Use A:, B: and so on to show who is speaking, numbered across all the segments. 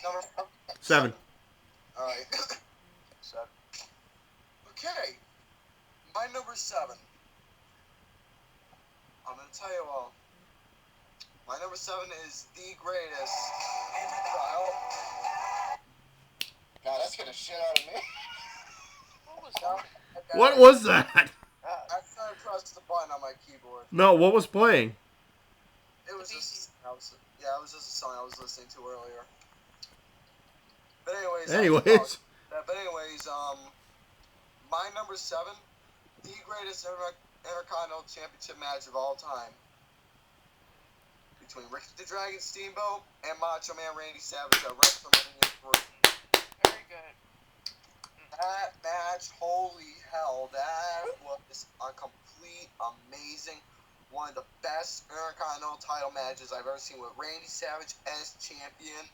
A: Number
B: 7.
A: All right.
C: 7.
A: Okay. My number 7. I'm gonna tell you all. My number 7 is the greatest.
C: God, that's gonna shit out of me.
D: What was that?
B: What was that?
A: I tried to press the button on my keyboard.
B: No, what was playing?
A: It was just it was just a song I was listening to earlier. But anyways. My number 7, the greatest Intercontinental Championship match of all time, between Ricky the Dragon Steamboat and Macho Man Randy Savage at WrestleMania 3.
D: Very good.
A: That match, holy hell, that was a complete amazing, one of the best Intercontinental title matches I've ever seen, with Randy Savage as champion.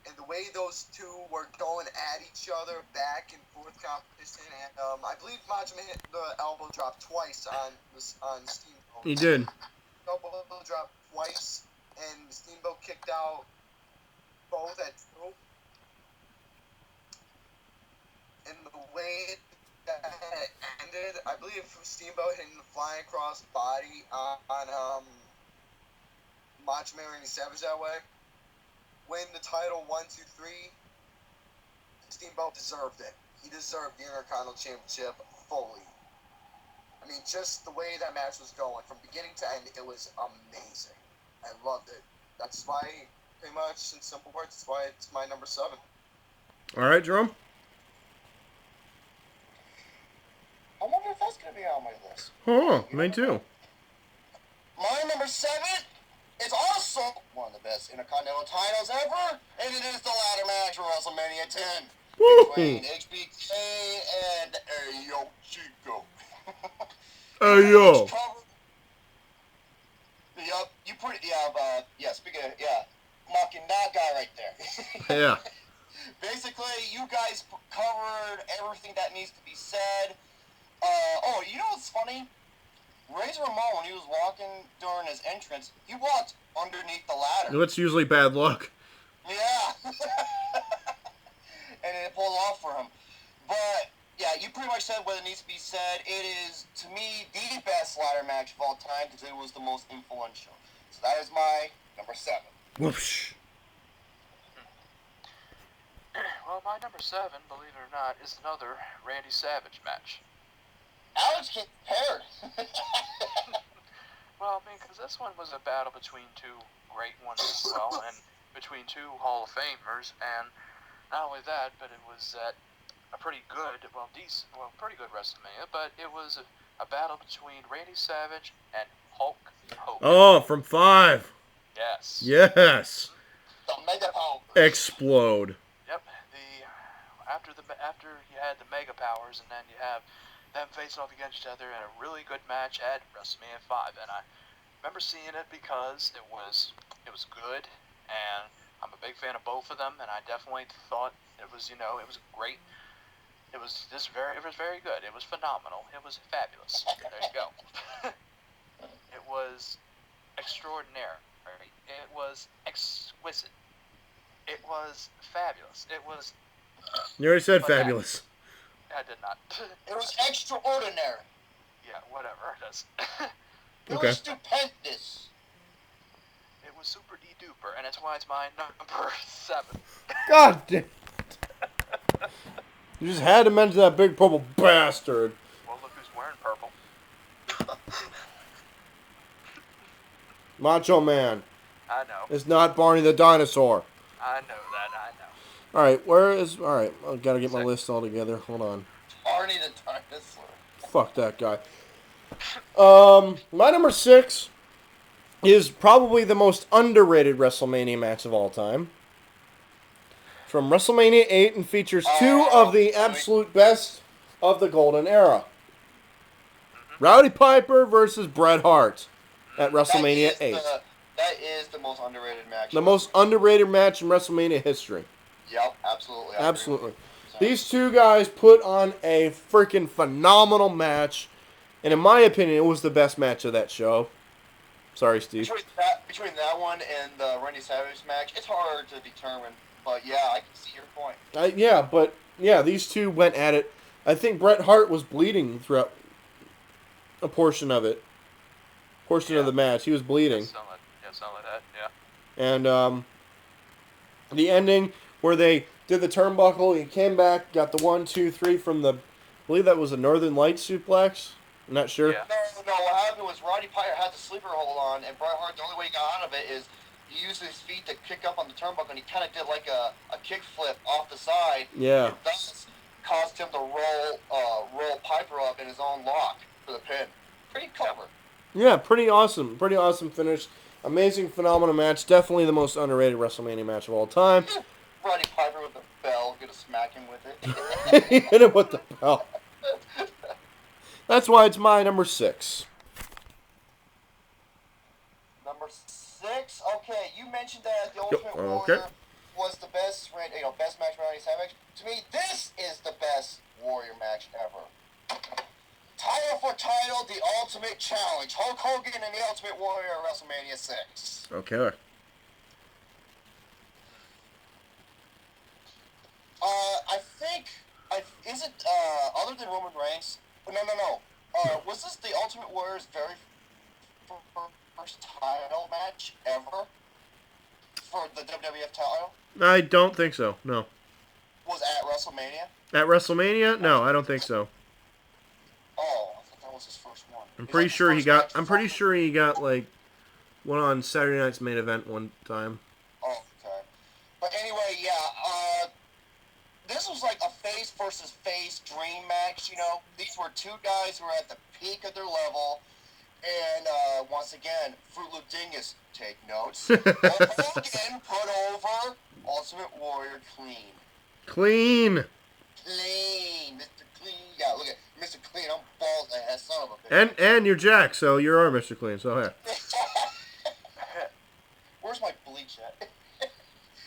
A: And the way those two were going at each other, back and forth competition, and I believe Macho Man hit the elbow drop twice on Steamboat.
B: He did.
A: Elbow drop twice, and Steamboat kicked out both at 2. And the way that it ended, I believe Steamboat hitting the flying cross body on Macho Man Randy Savage that way. Win the title 1, 2, 3. Steamboat deserved it. He deserved the Intercontinental Championship fully. I mean, just the way that match was going from beginning to end, it was amazing. I loved it. That's why, pretty much in simple words, that's why it's my number 7.
B: All right, Jerome.
C: I wonder if that's gonna be on my list.
B: Oh, me too.
C: My number 7 is also one of the best Intercontinental titles ever, and it is the ladder match for WrestleMania 10 between HBK and Ayo Chico.
B: Hey, yo.
C: Yup, you put it, speaking of, mocking that guy right there.
B: Yeah.
C: Basically, you guys covered everything that needs to be said. You know what's funny? Ramon, when he was walking during his entrance, he walked underneath the ladder.
B: That's usually bad luck.
C: Yeah. And it pulled off for him. But, yeah, you pretty much said what needs to be said. It is, to me, the best ladder match of all time because it was the most influential. So that is my number 7.
B: Whoosh.
D: Well, my number 7, believe it or not, is another Randy Savage match.
C: Alex get paired.
D: Well, I mean, because this one was a battle between two great ones as well, and between two Hall of Famers, and not only that, but it was at a pretty good WrestleMania, but it was a battle between Randy Savage and Hulk Hogan.
B: Oh, from 5.
D: Yes.
B: Yes.
C: The Mega Power.
B: Explode.
D: Yep. After you had the Mega Powers, and then you have them facing off against each other in a really good match at WrestleMania 5, and I remember seeing it because it was good, and I'm a big fan of both of them, and I definitely thought it was great. It was very good. It was phenomenal. It was fabulous. There you go. It was extraordinary. It was exquisite. It was fabulous. It was.
B: You already said fabulous.
D: I did not.
C: It was extraordinary.
D: Yeah, whatever it is.
C: It
B: Okay.
C: was stupendous.
D: It was super duper, and that's why it's my number 7.
B: God damn. You just had to mention that big purple bastard.
D: Well, look who's wearing purple.
B: Macho Man.
D: I know.
B: It's not Barney the dinosaur.
D: I know that. I know.
B: Alright, Alright, I gotta get my list all together. Hold on.
C: Barney the dinosaur.
B: Fuck that guy. My number 6 is probably the most underrated WrestleMania match of all time. From WrestleMania 8 and features 2 of the absolute best of the Golden Era. Rowdy Piper versus Bret Hart at WrestleMania 8.
C: That is the most underrated match.
B: The most underrated match in WrestleMania history.
C: Yep, absolutely.
B: Absolutely. These two guys put on a freaking phenomenal match. And in my opinion, it was the best match of that show. Sorry, Steve.
C: Between that one and the Randy Savage match, it's hard to determine But yeah, I can see your point.
B: These two went at it. I think Bret Hart was bleeding throughout a portion of it. Portion of the match. He was bleeding.
D: Something like that, yeah.
B: And the ending where they did the turnbuckle, he came back, got the 1, 2, 3 from the, I believe that was a Northern Lights suplex. I'm not sure.
D: Yeah.
C: No, what happened was Roddy Piper had the sleeper hold on, and Bret Hart, the only way he got out of it is he used his feet to kick up on the turnbuckle, and he kind of did like a kick flip off the side.
B: Yeah.
C: And thus caused him to roll Piper up in his own lock for the pin. Pretty clever.
B: Yeah, pretty awesome. Pretty awesome finish. Amazing, phenomenal match. Definitely the most underrated WrestleMania match of all time.
C: Roddy Piper with the bell, gonna smack him with it.
B: He hit him with the bell. That's why it's my number 6.
C: Number 6. Okay, you mentioned that the Ultimate Warrior was the best, best match Randy Savage. To me, this is the best Warrior match ever. Title for title, the Ultimate Challenge. Hulk Hogan and the Ultimate Warrior at WrestleMania 6.
B: Okay.
C: I think, is it, other than Roman Reigns? No. Was this the Ultimate Warrior's very first title match ever? For the WWF title?
B: I don't think so. No.
C: Was at WrestleMania?
B: At WrestleMania? No, I don't think so.
C: Oh, I thought that was his first one.
B: I'm pretty sure he got like one on Saturday Night's Main Event one time.
C: Oh, okay. But anyway, yeah, this was like a face versus face dream match, These were two guys who were at the peak of their level. And, once again, Fruit Loop Dingus, take notes. Hogan put over Ultimate Warrior clean.
B: Clean.
C: Mr. Clean. Yeah, look at Mr. Clean. I'm bald ass son of a bitch.
B: And you're Jack, so you are Mr. Clean. So yeah.
C: Where's my bleach at?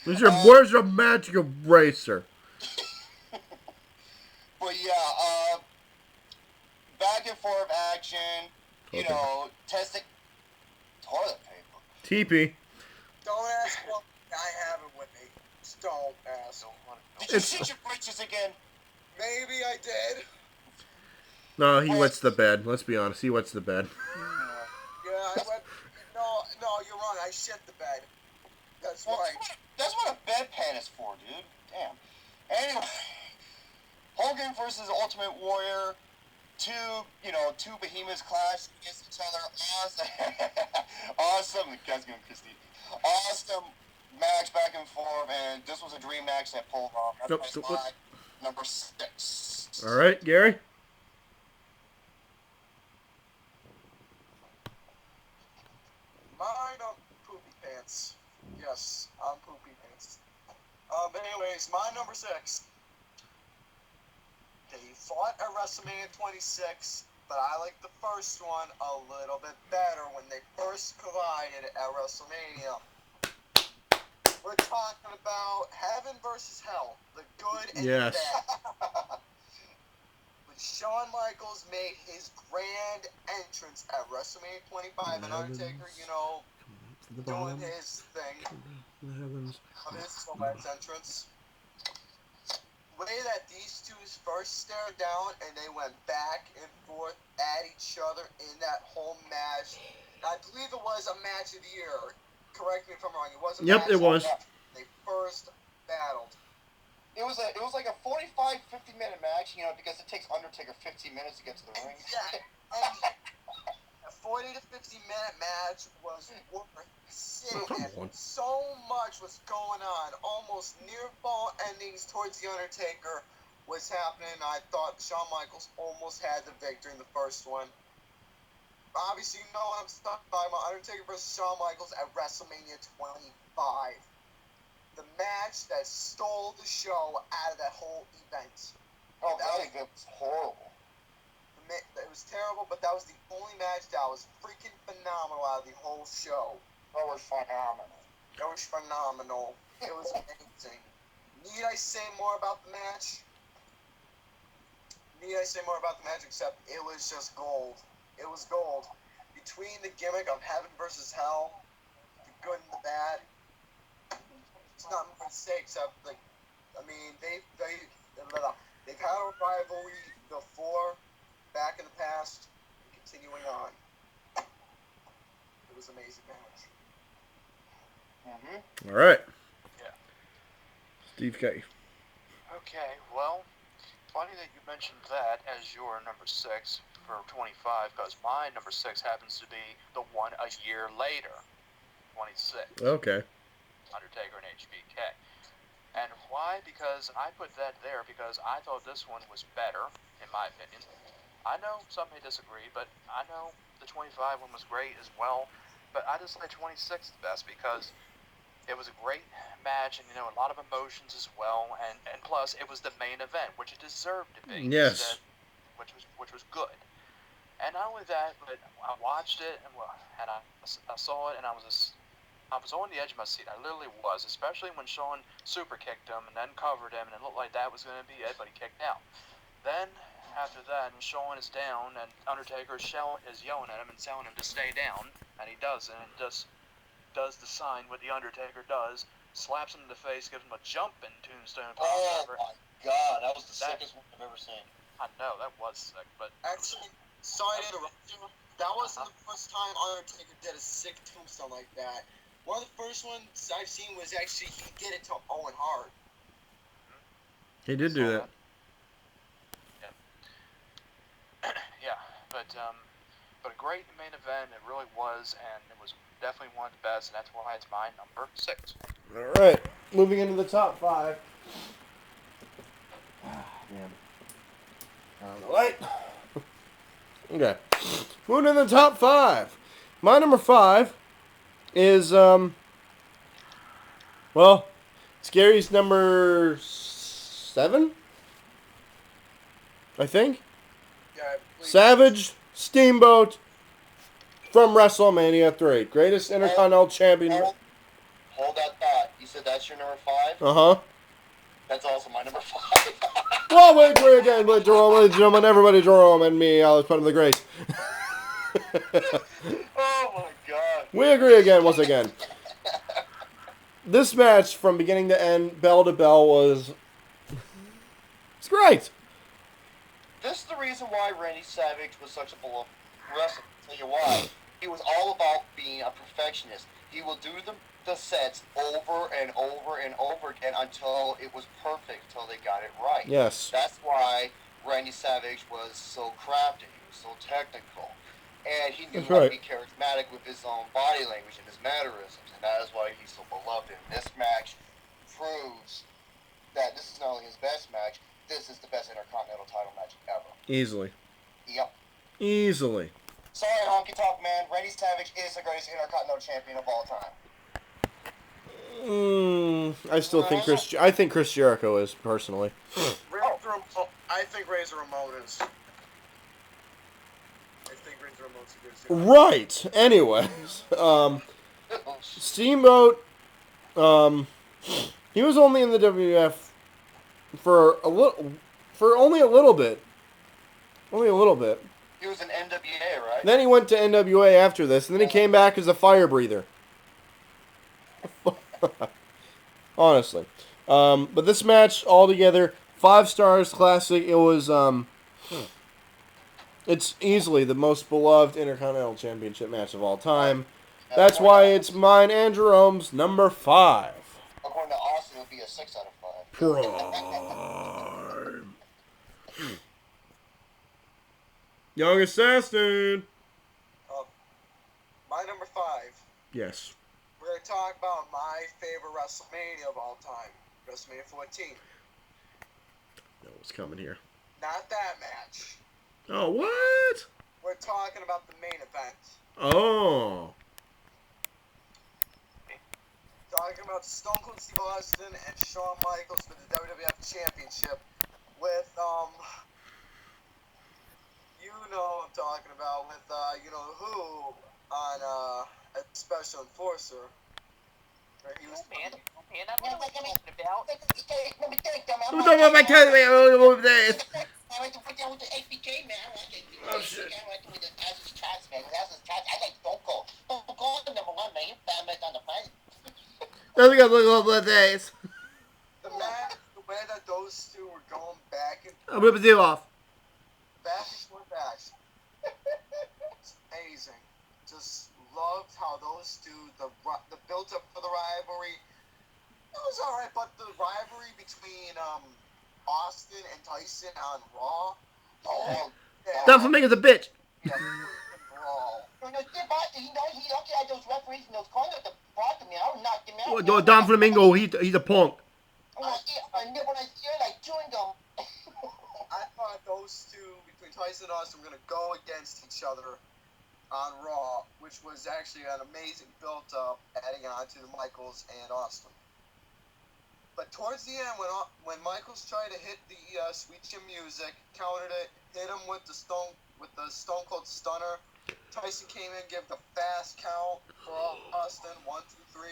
B: Where's your magic eraser?
C: But yeah, back and forth action. Testing toilet paper.
B: TP.
A: Don't ask what I have it with me. Just don't ask.
C: Did you shit your britches again?
A: Maybe I did.
B: No, he wets the bed. Let's be honest. He wets the bed.
A: Yeah, I went. No, you're wrong. I shit the bed. That's right.
C: That's what a bedpan is for, dude. Damn. Anyway, Hogan versus Ultimate Warrior. Two behemoths clash against each other. Awesome. Guys going Christy. Awesome match back and forth, and this was a dream match that pulled off. That's my number 6.
B: All right, Gary.
A: Mine on poopy pants. Yes, I'm poopy pants. But anyways, my number 6. They fought at WrestleMania 26, but I like the first one a little bit better when they first collided at WrestleMania. We're talking about heaven versus hell, the good and the bad. When Shawn Michaels made his grand entrance at WrestleMania 25, and Undertaker, doing his thing of his select entrance. The way that these two first stared down and they went back and forth at each other in that whole match. I believe it was a match of the year. Correct me if I'm wrong. It was a match.
B: Yep, it was.
A: They first battled.
C: It was like a 45, 50-minute match, because it takes Undertaker 15 minutes to get to the ring.
A: Yeah. A 40 to 50-minute match was worth sitting at. So much was going on. Almost near-fall endings towards The Undertaker was happening. I thought Shawn Michaels almost had the victory in the first one. Obviously, you know what I'm talking about. Undertaker versus Shawn Michaels at WrestleMania 25. The match that stole the show out of that whole event.
C: Oh, that was horrible.
A: It was terrible, but that was the only match that was freaking phenomenal out of the whole show.
C: That was phenomenal.
A: It was phenomenal. It was amazing. Need I say more about the match? Need I say more about the match except it was just gold. It was gold. Between the gimmick of heaven versus hell, the good and the bad, not mistakes. I mean, they've had a rivalry before, back in the past, and continuing on. It was an amazing match.
C: Mm-hmm.
B: All right.
D: Yeah.
B: Steve K.
D: Okay, well, funny that you mentioned that as your number 6 for 25, because my number 6 happens to be the one a year later, 26.
B: Okay.
D: Undertaker and HBK. And why? Because I put that there because I thought this one was better, in my opinion. I know some may disagree, but I know the 25 one was great as well. But I just like 26 the best because it was a great match, and a lot of emotions as well, and plus it was the main event, which it deserved to be.
B: Yes.
D: Which was good. And not only that, but I watched it and I saw it, and I was on the edge of my seat. I literally was, especially when Shawn super kicked him and then covered him, and it looked like that was going to be it, but he kicked out. Then after that, and Shawn is down, and Undertaker is yelling at him and telling him to stay down, and he doesn't, and just does the sign what the Undertaker does, slaps him in the face, gives him a jumping tombstone.
C: Oh my God, that was the sickest one I've ever seen.
D: I know, that was sick, but
A: Actually, sorry to interrupt you. That wasn't the first time Undertaker did a sick tombstone like that. One of the first ones I've seen was actually he did it to Owen Hart.
B: He did do that.
D: Yeah, but a great main event, it really was, and it was definitely one of the best, and that's why it's my number 6.
B: All right. Moving into the top 5. Man. On the light. Okay. Moving to the top 5. My number 5 is, it's Gary's number 7, I think.
A: Yeah,
B: Savage Steamboat from WrestleMania 3. Greatest Intercontinental Champion.
C: Hold that thought. You said that's your number 5?
B: Uh-huh.
C: That's also my number 5.
B: Well, we agree again with Jerome, ladies and gentlemen. Everybody, Jerome and me, Alex, put him the grace.
C: Oh my God.
B: We agree again, once again. This match, from beginning to end, bell to bell, was... It's great.
C: This is the reason why Randy Savage was such a beloved wrestler. I'll tell you why. He was all about being a perfectionist. He will do the sets over and over and over again until it was perfect, until they got it right.
B: Yes.
C: That's why Randy Savage was so crafty. He was so technical. And he knew how to be charismatic with his own body language and his mannerisms. And that is why he's so beloved. And this match proves that this is not only his best match, this is the best Intercontinental title match ever.
B: Easily.
C: Yep.
B: Easily.
C: Sorry, Honky Tonk Man. Randy Savage is the greatest Intercontinental champion of all time.
B: I still think I think Chris Jericho is, personally.
A: I think Razor Ramon is. I think Razor Ramon's a good
B: Right. Anyways, Steamboat, he was only in the WWF for only a little bit. Only a little bit.
C: He was an NWA, right?
B: Then he went to NWA after this, and then he came back as a fire breather. Honestly. But this match, altogether, 5 stars, classic. It was, it's easily the most beloved Intercontinental Championship match of all time. That's why it's mine and Jerome's number 5.
C: According to Austin, it would be a 6 out of 5.
B: Prime. Young Assassin.
A: My number 5.
B: Yes.
A: We're going to talk about my favorite WrestleMania of all time. WrestleMania 14.
B: Know what's coming here.
A: Not that match.
B: Oh, what?
A: We're talking about the main event.
B: Oh.
A: Talking about Stone Cold Steve Austin and Shawn Michaels for the WWF Championship with, you know what I'm talking about, with, you know who on, a special enforcer. Where he was...
D: Man, I'm not what you're talking about.
B: Who don't want my time? Over there.
C: Oh, shit.
B: Let's go look at days.
A: The match, the way that those two were going back and
B: I'll rip his ear off.
A: back and forth back. It's amazing. Just loved how those two, the built up for the rivalry. It was alright, but the rivalry between Austin and Tyson on Raw. Oh, yeah.
B: Don Flamingo's a bitch.
A: Yeah, brawl.
C: He looked at those referees and those corners that brought me. I would knock him out.
B: Don Flamingo, he's a punk.
C: When I see it, like chewing gum.
A: I thought those two, between Tyson and Austin, were going to go against each other on Raw, which was actually an amazing build-up, adding on to the Michaels and Austin. But towards the end, when Michaels tried to hit the Sweet Chin Music, countered it, hit him with the Stone Cold Stunner, Tyson came in, gave the fast count for Austin, 1, 2, 3.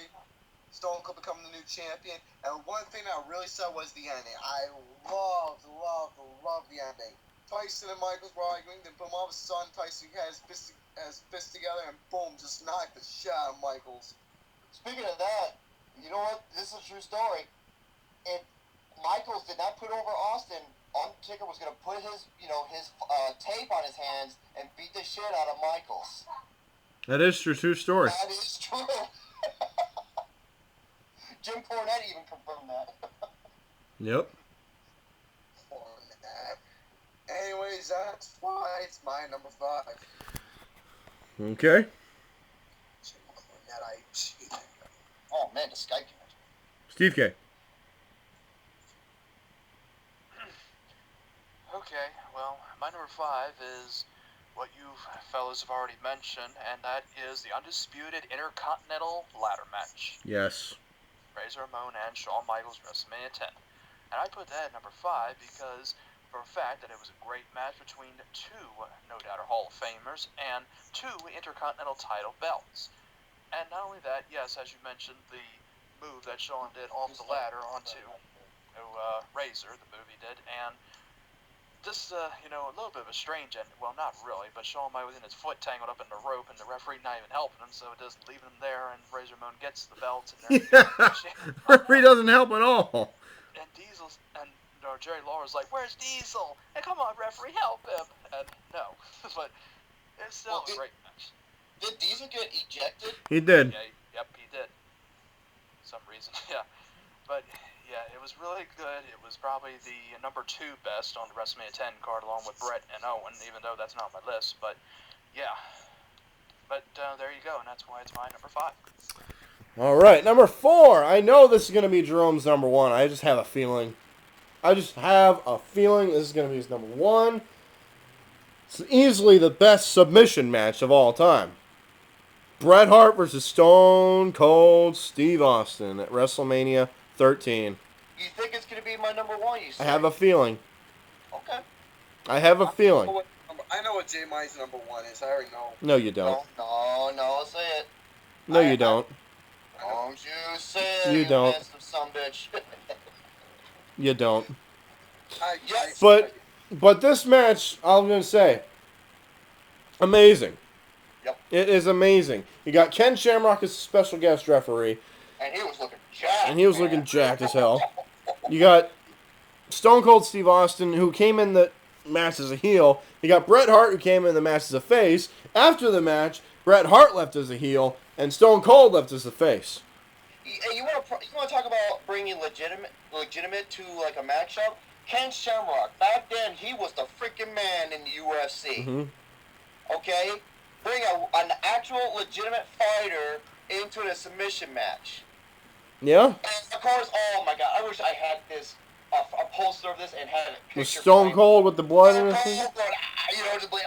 A: Stone Cold becoming the new champion. And one thing that really said was the ending. I love the ending. Tyson and Michaels were arguing, then boom, all of a sudden Tyson has fists together and boom, just knocked the shit out of Michaels.
C: Speaking of that, you know what? This is a true story. If Michaels did not put over Austin, Undertaker was going to put his tape on his hands and beat the shit out of Michaels.
B: That is true story.
C: That is true. Jim Cornette even confirmed that.
B: Yep.
A: Anyways, that's why it's my number 5.
B: Okay.
A: Jim Cornette,
C: Oh man, the Skype connection.
B: Steve K.
D: Okay, well, my number 5 is what you fellas have already mentioned, and that is the Undisputed Intercontinental Ladder Match.
B: Yes.
D: Razor Ramon and Shawn Michaels, WrestleMania 10. And I put that at number 5 because, for a fact, that it was a great match between two No Doubter Hall of Famers and two Intercontinental title belts. And not only that, yes, as you mentioned, the move that Shawn did off the ladder onto Razor, the move he did, and just, a little bit of a strange ending. Well, not really, but Shawn Michaels in his foot tangled up in the rope, and the referee not even helping him, so it doesn't leave him there, and Razor Ramon gets the belt, and
B: Referee doesn't help at all.
D: And Diesel, and Jerry Lawler's like, "Where's Diesel? And come on, referee, help him!" And no, but it's still a great match.
C: Did Diesel get ejected?
B: He did.
D: Yeah, yep, he did. Some reason, yeah. But yeah, it was really good. It was probably the number 2 best on the WrestleMania 10 card, along with Bret and Owen, even though that's not on my list. But yeah, but there you go, and that's why it's my number 5.
B: All right, number 4. I know this is going to be Jerome's number 1. I just have a feeling. This is going to be his number 1. It's easily the best submission match of all time. Bret Hart versus Stone Cold Steve Austin at WrestleMania 13.
C: You think it's going to be my number 1, you say?
B: I have a feeling.
C: Okay.
B: I have a feeling.
A: I know what J. Mine's number 1 is. I already know.
B: No, you don't.
C: No, say it.
B: No, you don't.
C: Don't you say it,
B: You don't.
C: handsome son bitch.
B: You don't.
C: Yes.
B: But this match, I'm going to say, amazing.
C: Yep.
B: It is amazing. You got Ken Shamrock as a special guest referee.
C: And he was looking jacked.
B: As hell. You got Stone Cold Steve Austin, who came in the match as a heel. You got Bret Hart, who came in the match as a face. After the match, Bret Hart left as a heel, and Stone Cold left as a face.
C: You want to talk about bringing legitimate to like a matchup? Ken Shamrock, back then he was the freaking man in the UFC.
B: Mm-hmm.
C: Okay, bring an actual legitimate fighter into the submission match.
B: Yeah.
C: And of course, oh my God, I wish I had this a poster of this and had a picture.
B: With Stone Cold with the blood in his face.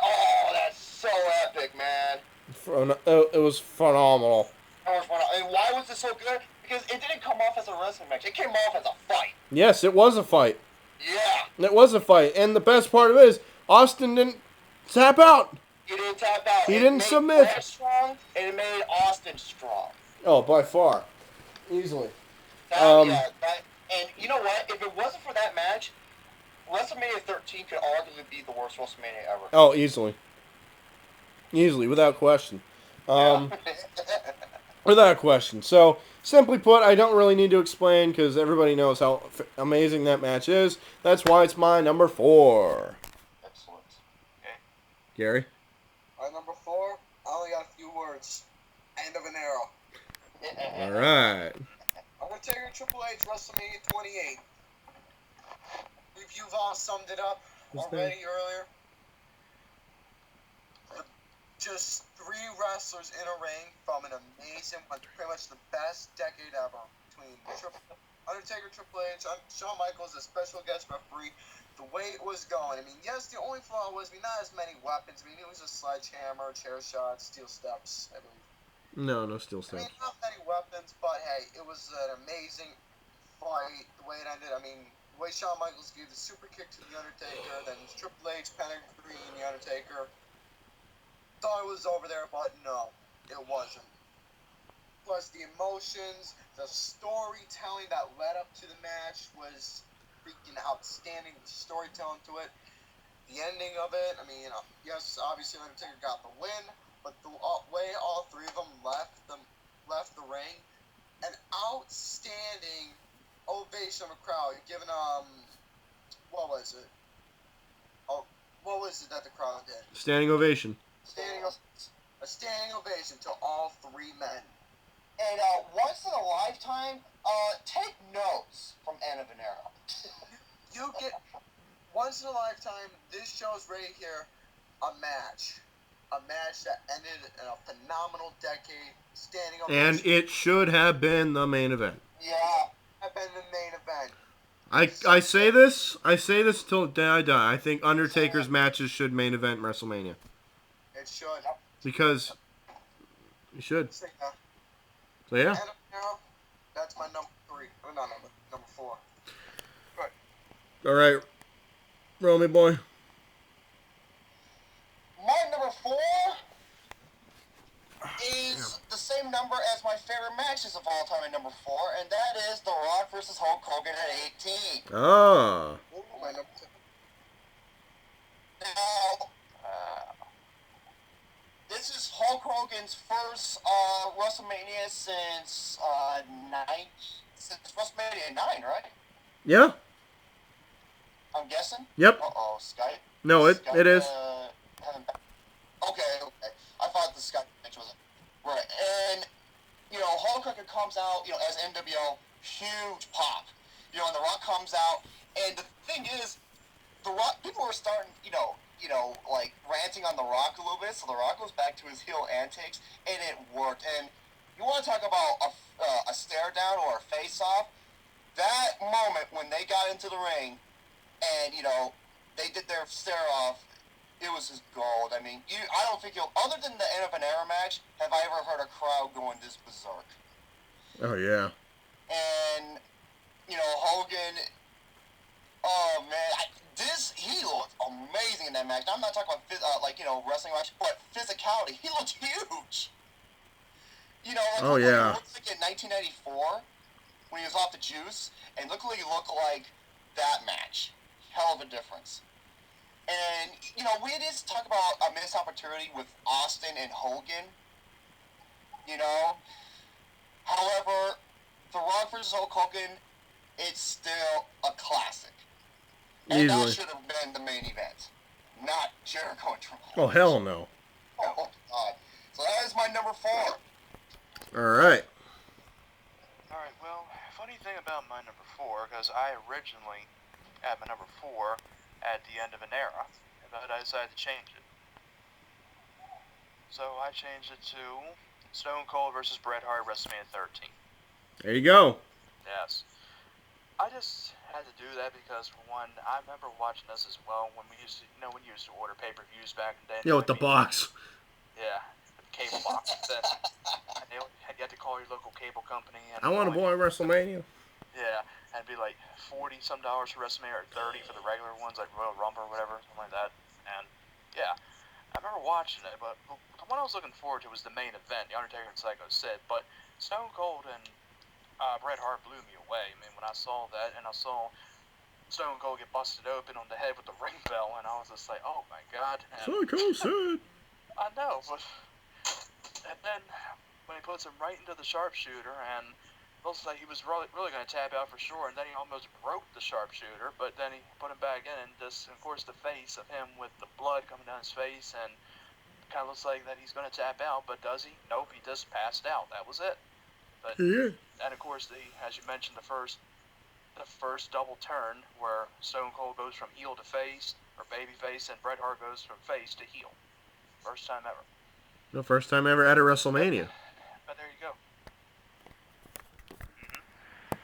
C: Oh, that's so epic, man.
B: It was phenomenal.
C: And why was it so good? Because it didn't come off as a wrestling match. It came off as a fight.
B: Yes, it was a fight.
C: Yeah.
B: It was a fight. And the best part of it is, Austin didn't tap out.
C: He didn't tap out.
B: He didn't submit.
C: Bret strong, and it made Austin strong.
B: Oh, by far. Easily.
C: And you know what? If it wasn't for that match, WrestleMania 13 could arguably be the worst WrestleMania ever.
B: Oh, easily. Easily, without question. Without a question. So, simply put, I don't really need to explain because everybody knows how amazing that match is. That's why it's my number 4.
C: Excellent.
D: Okay.
B: Gary?
A: My number 4, I only got a few words. End of an era.
B: All right.
A: Undertaker Triple H WrestleMania 28. You've all summed it up already earlier. Just 3 wrestlers in a ring from an amazing, pretty much the best decade ever between Undertaker, Triple H, Shawn Michaels, a special guest referee. The way it was going, I mean, yes, the only flaw was not as many weapons. I mean, it was a sledgehammer, chair shots, steel steps, I believe.
B: No steel
A: I mean,
B: steps.
A: not many weapons, but hey, it was an amazing fight. The way it ended, I mean, the way Shawn Michaels gave the super kick to the Undertaker, then Triple H pedigree the Undertaker. Thought it was over there, but no, it wasn't. Plus the emotions, the storytelling that led up to the match was freaking outstanding. The storytelling to it, the ending of it. I mean, yes, obviously Undertaker got the win, but the way all 3 of them left the ring, an outstanding ovation of a crowd. Given what was it? Oh, what was it that the crowd did?
B: Standing ovation.
A: A standing ovation to all 3 men.
C: And once in a lifetime, take notes from End of an Era.
A: You get once in a lifetime. This show's right here, a match that ended in a phenomenal decade. Standing ovation.
B: And it should have been the main event.
C: Yeah.
A: Have been the main event.
B: I say this till the day I die. I think Undertaker's matches should main event WrestleMania.
A: It should.
B: Because you should.
A: So
B: So yeah.
A: and, that's my number 3. Or not number 4.
D: Right.
B: All right, Romy boy.
C: My number 4 is the same number as my favorite matches of all time at number 4, and that is The Rock versus Hulk Hogan at 18.
B: Ah.
A: My number 2.
C: Now, this is Hulk Hogan's first WrestleMania since WrestleMania 9, right?
B: Yeah.
C: I'm guessing.
B: Yep.
C: Uh-oh, Skype.
B: No, it is.
C: Okay. I thought the Skype match was right, and Hulk Hogan comes out, as NWO, huge pop. And The Rock comes out, and the thing is, The Rock, people were starting, like ranting on The Rock a little bit, so The Rock goes back to his heel antics, and it worked. And you want to talk about a stare down or a face off? That moment when they got into the ring, and they did their stare off, it was just gold. I mean, I don't think other than the End of an Era match, have I ever heard a crowd going this berserk.
B: Oh yeah.
C: And Hogan. Oh man, he looked amazing in that match. I'm not talking about wrestling match, but physicality. He looked huge.
B: Oh yeah.
C: He looked like in 1994 when he was off the juice, and look what he looked like that match. Hell of a difference. And we did talk about a missed opportunity with Austin and Hogan. However, The Rock vs. Hulk Hogan, it's still a classic. And
B: Easily.
C: that should have been the main event, not Jericho and Triple H.
B: Oh hell no.
C: Oh God! So that is my number 4.
B: All right.
D: Alright, well, funny thing about my number 4, because I originally had my number 4 at the end of an era, but I decided to change it. So I changed it to Stone Cold versus Bret Hart WrestleMania 13.
B: There you go.
D: Yes. I just had to do that because, for one, I remember watching this as well when we used to, when you used to order pay-per-views back in the day.
B: Yeah, with the box.
D: Yeah, the cable box. Then, and you had to call your local cable company. And
B: I want to buy WrestleMania.
D: Yeah, and it'd be like $40-some for WrestleMania, or $30 for the regular ones, like Royal Rumble or whatever, something like that. And yeah, I remember watching it, but the one I was looking forward to was the main event, The Undertaker and Psycho Sid. But Stone Cold and Bret Hart blew me away. I mean, when I saw that, and I saw Stone Cold get busted open on the head with the ring bell, and I was just like, oh my God. And
B: Psycho Sid.
D: I know, but and then when he puts him right into the sharpshooter, and looks like he was really going to tap out for sure, and then he almost broke the sharpshooter, but then he put him back in, and just, of course, the face of him with the blood coming down his face, and kind of looks like that he's going to tap out, but does he? Nope, he just passed out. That was it. But and of course, as you mentioned, the first double turn where Stone Cold goes from heel to face, or baby face, and Bret Hart goes from face to heel. First time ever.
B: The first time ever at a WrestleMania.
D: But there you go.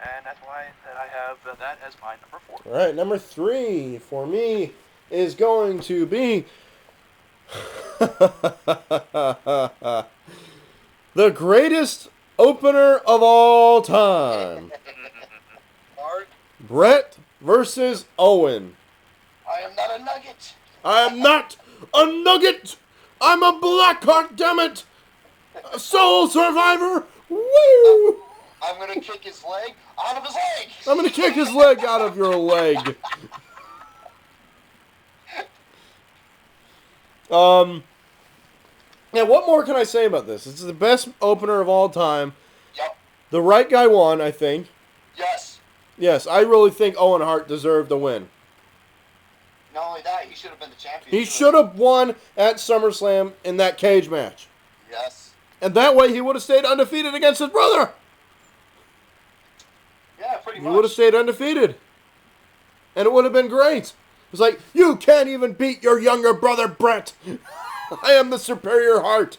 D: And that's why that I have that as my number 4.
B: All right, number 3 for me is going to be the greatest opener of all time.
C: Hart,
B: Bret versus Owen.
C: I am not a nugget.
B: I am not a nugget. I'm a Blackheart, damn it. A soul survivor. Woo!
C: I'm going to kick his leg out of his leg.
B: I'm going to kick his leg out of your leg. Yeah, what more can I say about this? It's the best opener of all time.
C: Yep.
B: The right guy won, I think.
C: Yes.
B: Yes, I really think Owen Hart deserved the win.
C: Not only that, he should have been the champion.
B: He should have won at SummerSlam in that cage match.
C: Yes.
B: And that way he would have stayed undefeated against his brother.
C: Yeah, pretty
B: He
C: much.
B: would have stayed undefeated. And it would have been great. It's like, you can't even beat your younger brother, Bret. I am the superior Hart.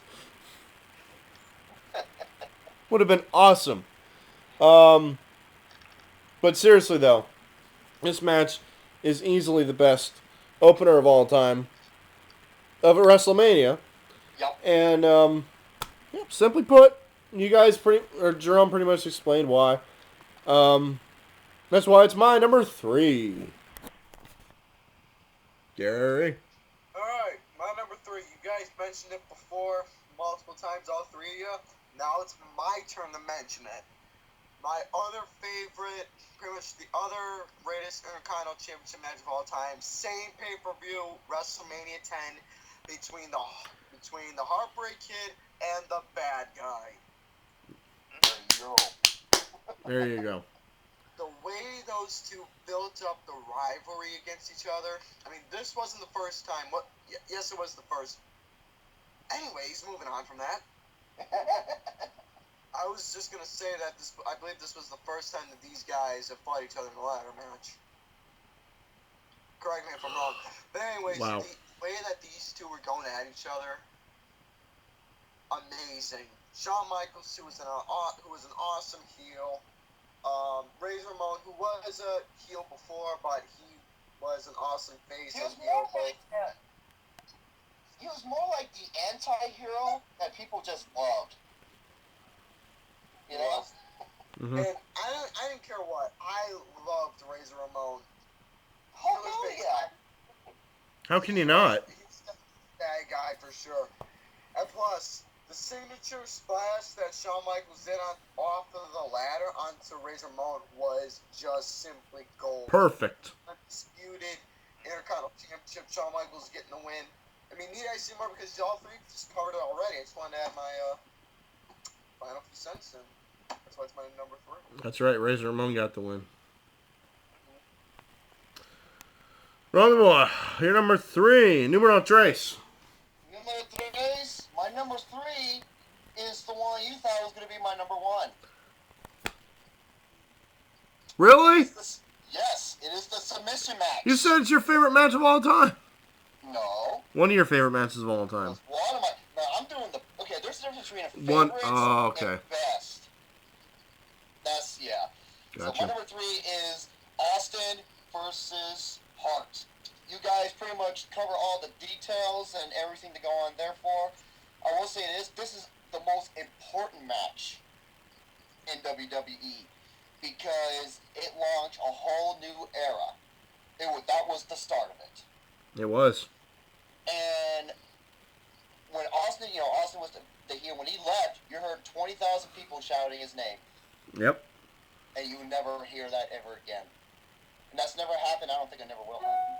B: Would have been awesome. But seriously, though, this match is easily the best opener of all time of a WrestleMania.
C: Yep.
B: And, simply put, you guys Jerome pretty much explained why. That's why it's my number 3. Gary.
A: Alright, my number 3. You guys mentioned it before multiple times, all 3 of you. Now it's my turn to mention it. My other favorite, pretty much the other greatest Intercontinental Championship match of all time, same pay-per-view, WrestleMania 10, between the Heartbreak Kid and the Bad Guy.
C: There you go.
B: There you go.
A: The way those two built up the rivalry against each other. I mean, this wasn't the first time. Yes, it was the first. Anyways, moving on from that. I was just gonna say that I believe this was the first time that these guys have fought each other in a ladder match. Correct me if I'm wrong. But anyways,
B: Wow.
A: the way that these two were going at each other, amazing. Shawn Michaels, who was an awesome heel. Ramon, who was a heel before, but he was an awesome face
C: He
A: and
C: was
A: heel.
C: he was more like the anti-hero that people just loved. You know?
B: Mm-hmm.
A: And I didn't care what. I loved Razor Ramon.
C: Oh, hell yeah.
B: How can you not?
A: He's a bad guy for sure. And plus, the signature splash that Shawn Michaels did off of the ladder onto Razor Ramon was just simply gold.
B: Perfect.
A: Undisputed Intercontinental Championship, Shawn Michaels getting the win. I mean, need I say more because all 3 just covered it already. I just wanted to add my final few cents, and that's why it's my number 3.
B: That's right. Razor Ramon got the win. Wrong boy. You're number 3. Numero 3.
C: My number 3 is the one you thought was going to be my number 1.
B: Really?
C: Yes, it is the submission match.
B: You said it's your favorite match of all time.
C: No.
B: One of your favorite matches of all time.
C: That's one of my... No, I'm doing the... Okay, there's a difference between a favorite
B: okay.
C: and best. That's... Yeah.
B: Gotcha.
C: So my number 3 is Austin versus Hart. You guys pretty much cover all the details and everything to go on. Therefore, I will say this is the most important match in WWE because it launched a whole new era. That was the start of it.
B: It was.
C: And when Austin was the heel. When he left, you heard 20,000 people shouting his name.
B: Yep.
C: And you never hear that ever again. And that's never happened. I don't think it never will happen.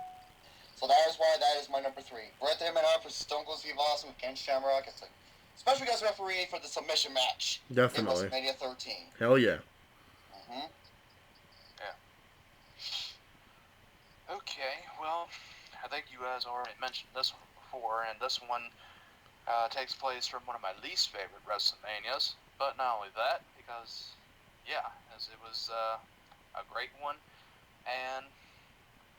C: So that is why that is my number 3. Bret the Hitman Hart versus Stone Cold Steve Austin with Ken Shamrock. It's a special guest referee for the submission match
B: Definitely.
C: in WrestleMania 13.
B: Hell yeah.
C: Mm-hmm.
D: Okay, well, I think you guys already mentioned this one before, and this one takes place from one of my least favorite WrestleManias. But not only that, because, yeah, as it was a great one, and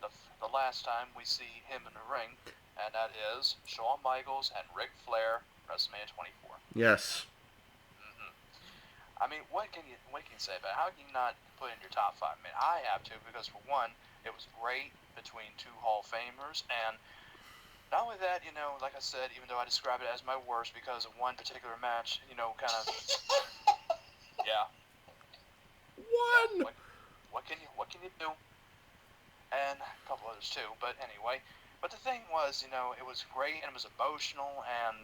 D: the last time we see him in the ring, and that is Shawn Michaels and Ric Flair, WrestleMania 24.
B: Yes.
D: I mean, what can you say about it? How can you not put in your top 5? I mean, I have to, because for one, it was great between two Hall of Famers, and not only that, like I said, even though I describe it as my worst because of one particular match, kind of, yeah.
B: One.
D: Yeah, what can you do? And a couple others too, but anyway. But the thing was, it was great and it was emotional, and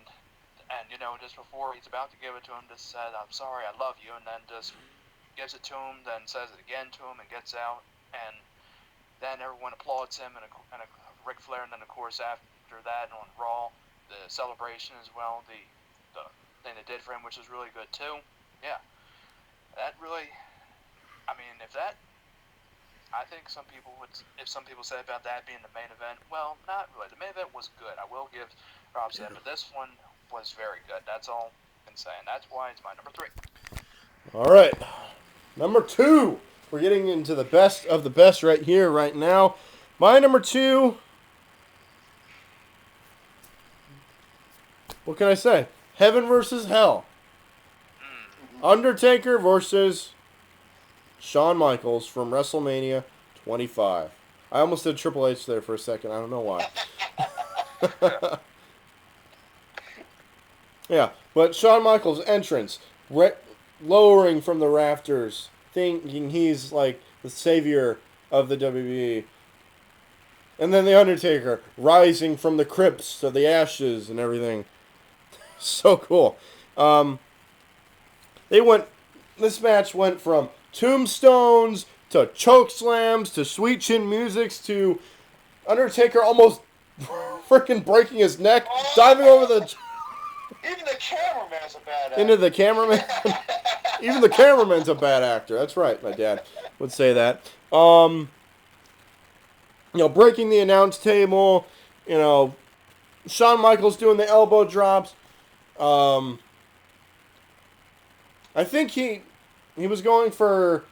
D: just before he's about to give it to him, just said, "I'm sorry, I love you," and then just gives it to him, then says it again to him, and gets out, and then everyone applauds him, and Ric Flair, and then of course after that on Raw, the celebration as well, the thing they did for him, which was really good too. Yeah, that really, I mean, I think if some people say about that being the main event, well, not really. The main event was good. I will give props to that, but this one was very good. That's all I can say, and that's why it's my number 3.
B: All right. Number 2. We're getting into the best of the best right here, right now. My number 2. What can I say? Heaven versus Hell. Undertaker versus Shawn Michaels from WrestleMania 25. I almost did Triple H there for a second. I don't know why. Yeah, but Shawn Michaels' entrance, lowering from the rafters, thinking he's like the savior of the WWE. And then The Undertaker rising from the crypts of the ashes and everything. So cool. This match went from tombstones to choke slams to sweet chin musics to Undertaker almost freaking breaking his neck, diving over the...
C: Even the cameraman's a bad actor.
B: Into the cameraman. Even the cameraman's a bad actor. That's right, my dad would say that. Breaking the announce table. Shawn Michaels doing the elbow drops. I think he was going for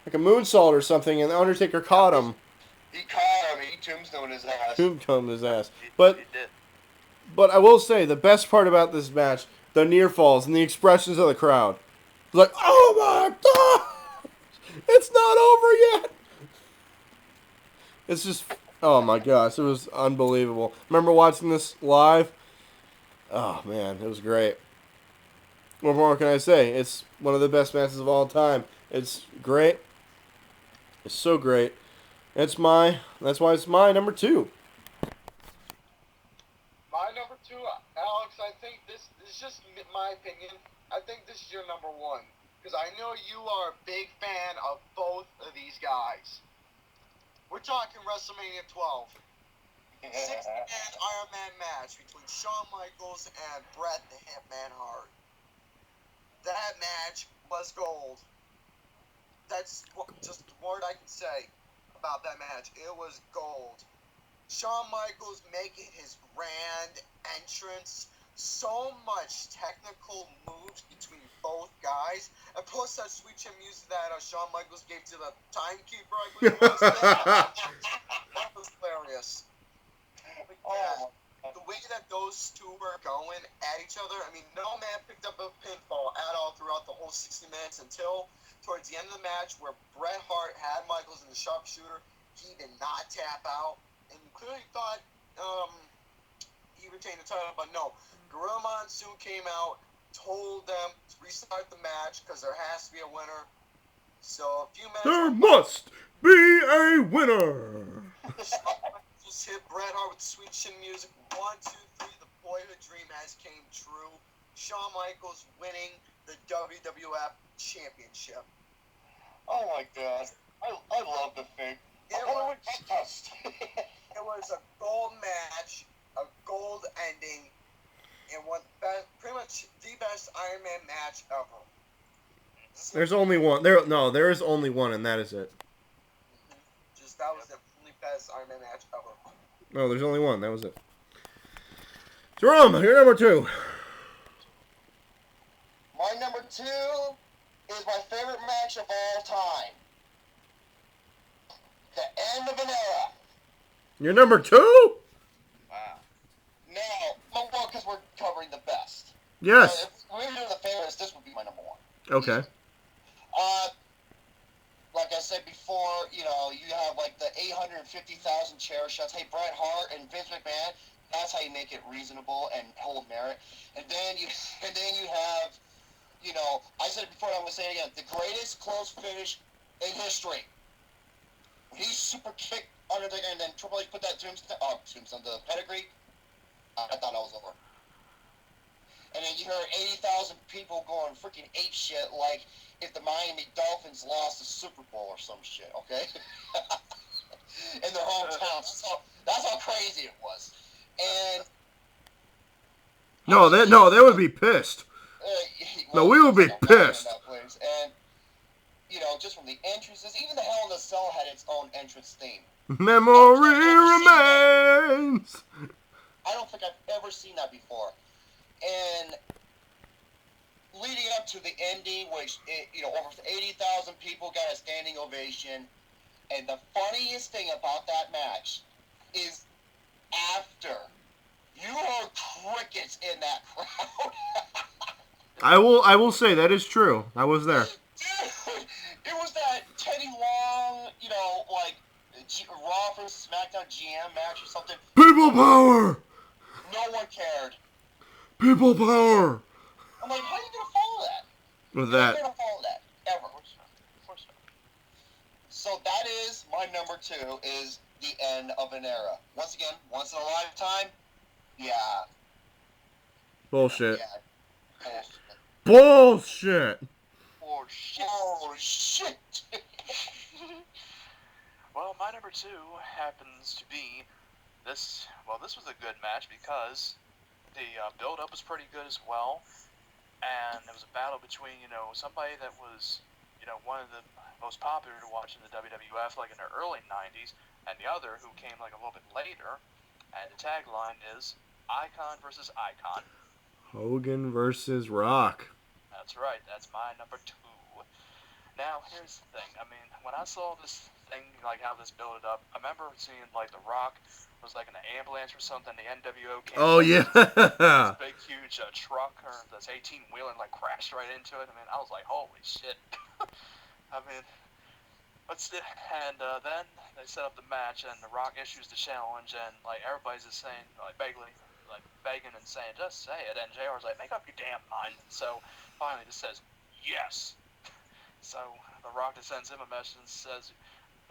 B: like a moonsault or something, and the Undertaker caught him.
C: He caught him. He tombstoned his ass.
B: Tombstoned his ass.
D: He
B: But
D: did.
B: But I will say, the best part about this match, the near falls and the expressions of the crowd. Like, oh my God! It's not over yet! It's just, oh my gosh, it was unbelievable. Remember watching this live? Oh man, it was great. What more can I say? It's one of the best matches of all time. It's great. It's so great. That's why it's my number 2.
A: My number 2, Alex, I think this is just my opinion. I think this is your number 1. Because I know you are a big fan of both of these guys. We're talking WrestleMania 12. 60-man Iron Man match between Shawn Michaels and Bret the Hitman Hart. That match was gold. That's just the word I can say about that match. It was gold. Shawn Michaels making his grand entrance. So much technical moves between both guys. And plus that sweet chin music that Shawn Michaels gave to the timekeeper, I believe it was. That was hilarious. Yeah, the way that those two were going at each other, I mean, no man picked up a pinfall at all throughout the whole 60 minutes until towards the end of the match where Bret Hart had Michaels in the sharpshooter. He did not tap out. And you clearly thought he retained the title, but no. Gorilla Monsoon came out, told them to restart the match because there has to be a winner. So a few minutes.
B: There must be a winner.
A: Just hit Bret Hart with sweet chin music. 1, 2, 3. The boyhood dream has came true. Shawn Michaels winning the WWF Championship.
C: Oh my God, I love the thing.
A: It was a gold match, a gold ending, and what pretty much
B: There's only one. There is only one, and that is it.
A: Just that was the only best Iron Man match ever.
B: No, there's only one. That was it. Jerome, you're number 2.
C: My number 2 is my favorite match of all time. The end of an era.
B: You're number 2?
C: Wow. No, well, because we're covering the best.
B: Yes.
C: If we were doing the favorites, this would be my number 1.
B: Okay.
C: Like I said before, you have like the 850,000 chair shots. Hey, Bret Hart and Vince McMahon, that's how you make it reasonable and hold merit. And then you have, I said it before, and I'm gonna say it again, the greatest close finish in history. When he super kicked Undertaker and then Triple H put that tombstone, the pedigree, I thought that was over. And then you heard 80,000 people going freaking ape shit like if the Miami Dolphins lost the Super Bowl or some shit, okay? In their hometown. So that's how crazy it was. And
B: they would be pissed. No, we would be pissed.
C: And just from the entrances, even the Hell in a Cell had its own entrance theme.
B: Memory remains.
C: I don't think I've ever seen that before. And leading up to the ending, which, over 80,000 people got a standing ovation. And the funniest thing about that match is after, you heard crickets in that crowd.
B: I will say that is true. I was there.
C: Dude, it was that Teddy Long, Raw vs. SmackDown GM match or something.
B: People power!
C: No one cared.
B: People power!
C: I'm like, how are you going to follow that?
B: With
C: You're
B: that.
C: not going to follow that, ever. So that is my number 2, is the end of an era. Once again, once in a lifetime, yeah.
B: Bullshit.
C: Yeah.
B: Bullshit!
C: Oh, shit!
D: Well, my number 2 happens to be this. Well, this was a good match because the build-up was pretty good as well, and it was a battle between somebody that was one of the most popular to watch in the WWF like in the early 90s, and the other who came like a little bit later, and the tagline is Icon versus Icon.
B: Hogan versus Rock.
D: That's right, that's my number 2. Now, here's the thing. I mean, when I saw this thing, like how this built up, I remember seeing like The Rock was like in an ambulance or something. The NWO came.
B: Oh, yeah.
D: This big, huge truck or this 18-wheeler like crashed right into it. I mean, I was like, holy shit. I mean, then they set up the match, and The Rock issues the challenge, and like everybody's just saying, like begging and saying, just say it. And JR's like, make up your damn mind. So finally, just says yes. So The Rock just sends him a message and says,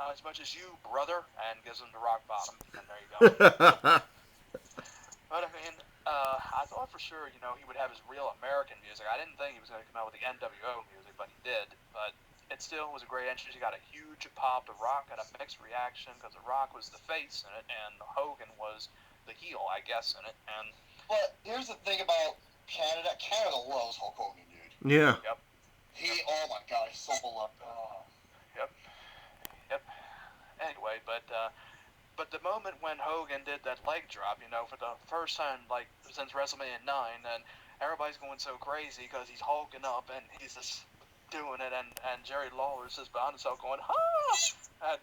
D: not as much as you, brother, and gives him the rock bottom. And there you go. But I mean, I thought for sure, he would have his real American music. I didn't think he was going to come out with the NWO music, but he did. But it still was a great entrance. He got a huge pop. The Rock got a mixed reaction because The Rock was the face in it, and Hogan was the heel, I guess, in it.
C: But here's the thing about Canada. Canada loves Hulk Hogan, dude.
B: Yeah.
D: Yep.
C: Oh my God, he's so beloved. Oh.
D: Yep. Anyway, but the moment when Hogan did that leg drop, for the first time, like, since WrestleMania 9, and everybody's going so crazy because he's hulking up and he's just doing it, and Jerry Lawler's just behind himself going, ha! And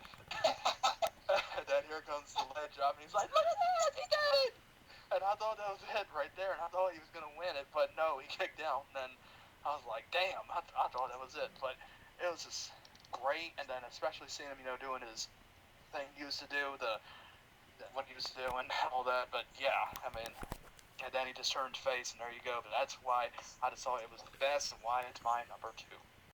D: then here comes the leg drop, and he's like, look at that, he did it! And I thought that was it right there, and I thought he was going to win it, but no, he kicked out, and then I was like, damn, I thought that was it. But it was just great, and then especially seeing him, doing his thing he used to do, what he used to do and all that. But yeah, I mean, and then he just turned face, and there you go. But that's why I just thought it was the best, and why it's my number 2.